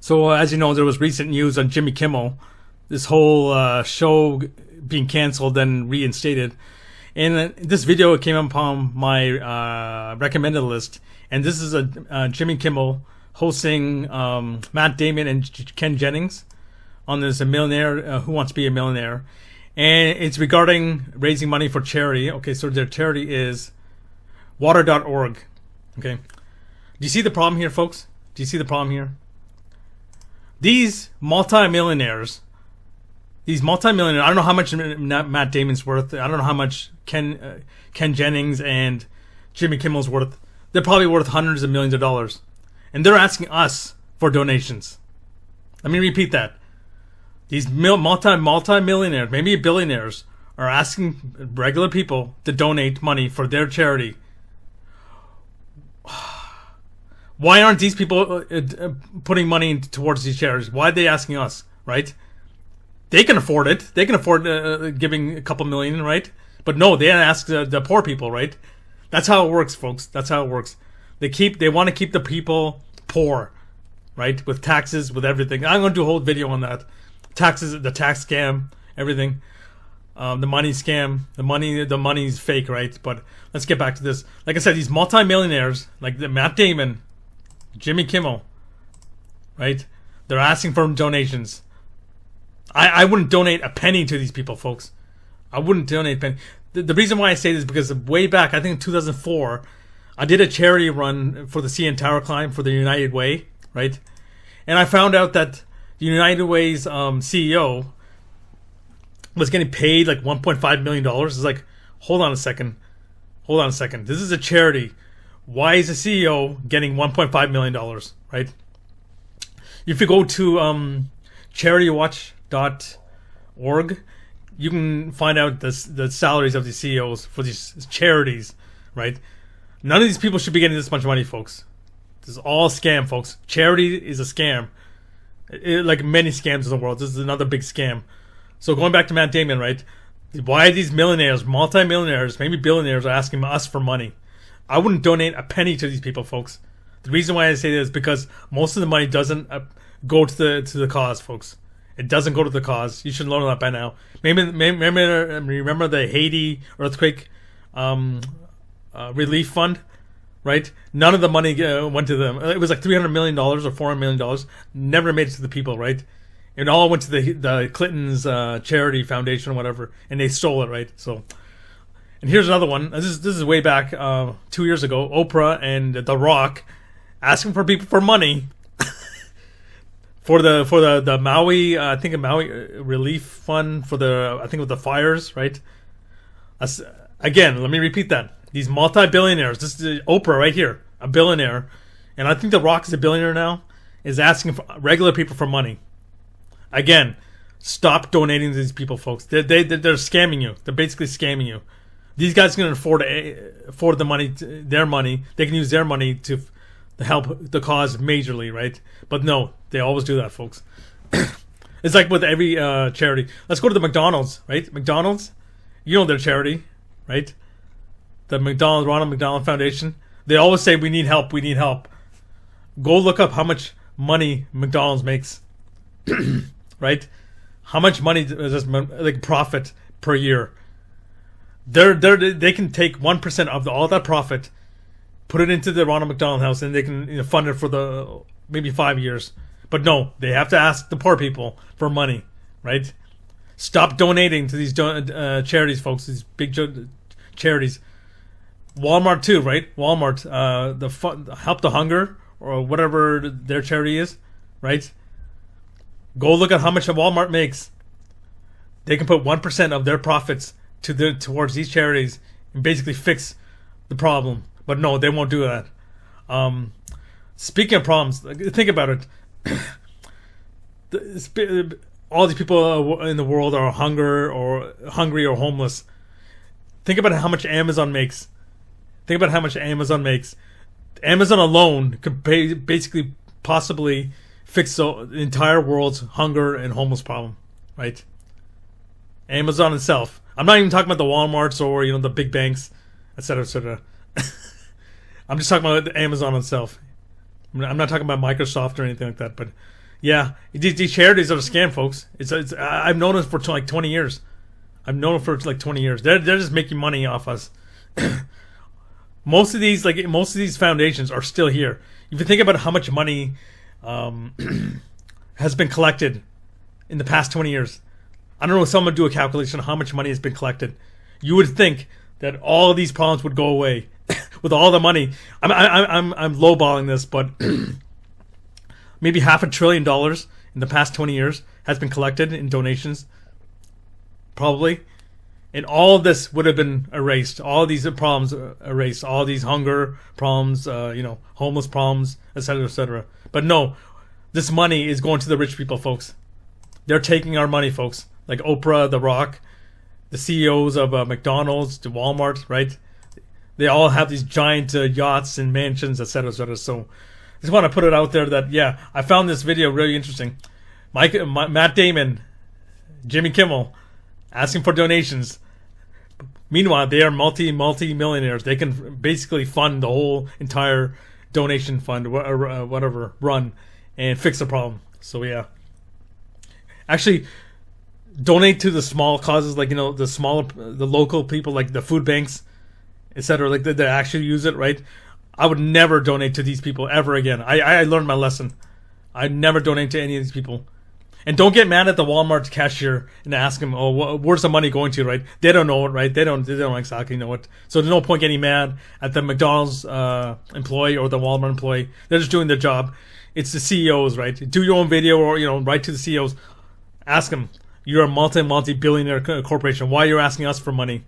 So, as you know, there was recent news on Jimmy Kimmel, this whole show being canceled and reinstated. And this video came upon my recommended list. And this is a Jimmy Kimmel hosting Matt Damon and Ken Jennings on this A Millionaire Who Wants to Be a Millionaire. And it's regarding raising money for charity. Okay, so their charity is water.org. Okay. Do you see the problem here, folks? Do you see the problem here? These multimillionaires, I don't know how much Matt Damon's worth. I don't know how much Ken Jennings and Jimmy Kimmel's worth. They're probably worth hundreds of millions of dollars. And they're asking us for donations. Let me repeat that. These multi-millionaires, maybe billionaires, are asking regular people to donate money for their charity. Why aren't these people putting money towards these charities? Why are they asking us, right? They can afford it. They can afford giving a couple million, right? But no, they ask the poor people, right? That's how it works, folks. That's how it works. They want to keep the people poor, right? With taxes, with everything. I'm going to do a whole video on that. Taxes, the tax scam, everything. The money scam, the money's fake, right? But let's get back to this. Like I said, these multimillionaires, like Matt Damon, Jimmy Kimmel, right? They're asking for donations. I wouldn't donate a penny to these people, folks. I wouldn't donate a penny. The reason why I say this is because way back, I think in 2004, I did a charity run for the CN Tower climb for the United Way, right? And I found out that the United Way's CEO was getting paid like $1.5 million. It's like, hold on a second. This is a charity. Why is the CEO getting $1.5 million, right? If you go to CharityWatch.org, you can find out the salaries of the CEOs for these charities, right? None of these people should be getting this much money, folks. This is all scam, folks. Charity is a scam. Like many scams in the world, this is another big scam. So going back to Matt Damon, right? Why are these millionaires, multi-millionaires, maybe billionaires are asking us for money? I wouldn't donate a penny to these people, folks. The reason why I say this is because most of the money doesn't go to the cause, folks. It doesn't go to the cause. You should learn that by now. Remember the Haiti earthquake relief fund, right? None of the money went to them. It was like $300 million or $400 million. Never made it to the people, right? It all went to the Clinton's charity foundation or whatever, and they stole it, right? So, and here's another one. This is way back 2 years ago. Oprah and The Rock asking for people for money for the Maui Maui relief fund for with the fires, right? Again, let me repeat that. These multi-billionaires, this is Oprah right here, a billionaire, and I think The Rock is a billionaire now, is asking for regular people for money. Again, stop donating to these people, folks. They're scamming you. They're basically scamming you. These guys can afford the money, their money. They can use their money to help the cause majorly, right? But no, they always do that, folks. It's like with every charity. Let's go to the McDonald's, right? McDonald's, you know their charity, right? The Ronald McDonald Foundation. They always say, we need help. Go look up how much money McDonald's makes, right? How much money does like profit per year? They can take 1% of all that profit, put it into the Ronald McDonald House, and they can fund it for maybe 5 years. But no, they have to ask the poor people for money, right? Stop donating to these charities, folks. These big charities. Walmart too, right? Walmart, Help the Hunger or whatever their charity is, right? Go look at how much Walmart makes. They can put 1% of their profits towards these charities and basically fix the problem. But no, they won't do that. Speaking of problems, think about it. All these people in the world are hungry or homeless. Think about how much Amazon makes. Amazon alone could basically possibly fix the entire world's hunger and homeless problem, right? Amazon itself. I'm not even talking about the Walmarts or the big banks, etc., etc. I'm just talking about Amazon itself. I'm not talking about Microsoft or anything like that. But Yeah, these charities are a scam, folks. I've known it for like 20 years. I've known it for like 20 years. They're just making money off us. Most of these foundations are still here. If you think about how much money has been collected in the past 20 years, I don't know if someone would do a calculation of how much money has been collected. You would think that all of these problems would go away with all the money. I'm lowballing this, but maybe $500 billion in the past 20 years has been collected in donations, probably, and all of this would have been erased. All these problems erased. All these hunger problems, homeless problems, etc., etc. But no, this money is going to the rich people, folks. They're taking our money, folks. Like Oprah, The Rock, the CEOs of McDonald's, to Walmart, right? They all have these giant yachts and mansions, etc., etc. So I just want to put it out there that, yeah, I found this video really interesting. Matt Damon, Jimmy Kimmel, asking for donations. Meanwhile, they are multi-millionaires. They can basically fund the whole entire donation fund, or whatever, run, and fix the problem. So, yeah. Actually, donate to the small causes, like, the local people, like the food banks, etc., like that actually use it, right? I would never donate to these people ever again. I learned my lesson. I'd never donate to any of these people. And don't get mad at the Walmart cashier and ask him, "Oh, where's the money going to?" Right? They don't know it, right? They don't exactly know it. So there's no point getting mad at the McDonald's employee or the Walmart employee. They're just doing their job. It's the CEOs, right? Do your own video, or write to the CEOs. Ask them, "You're a multi-billionaire corporation. Why are you asking us for money?"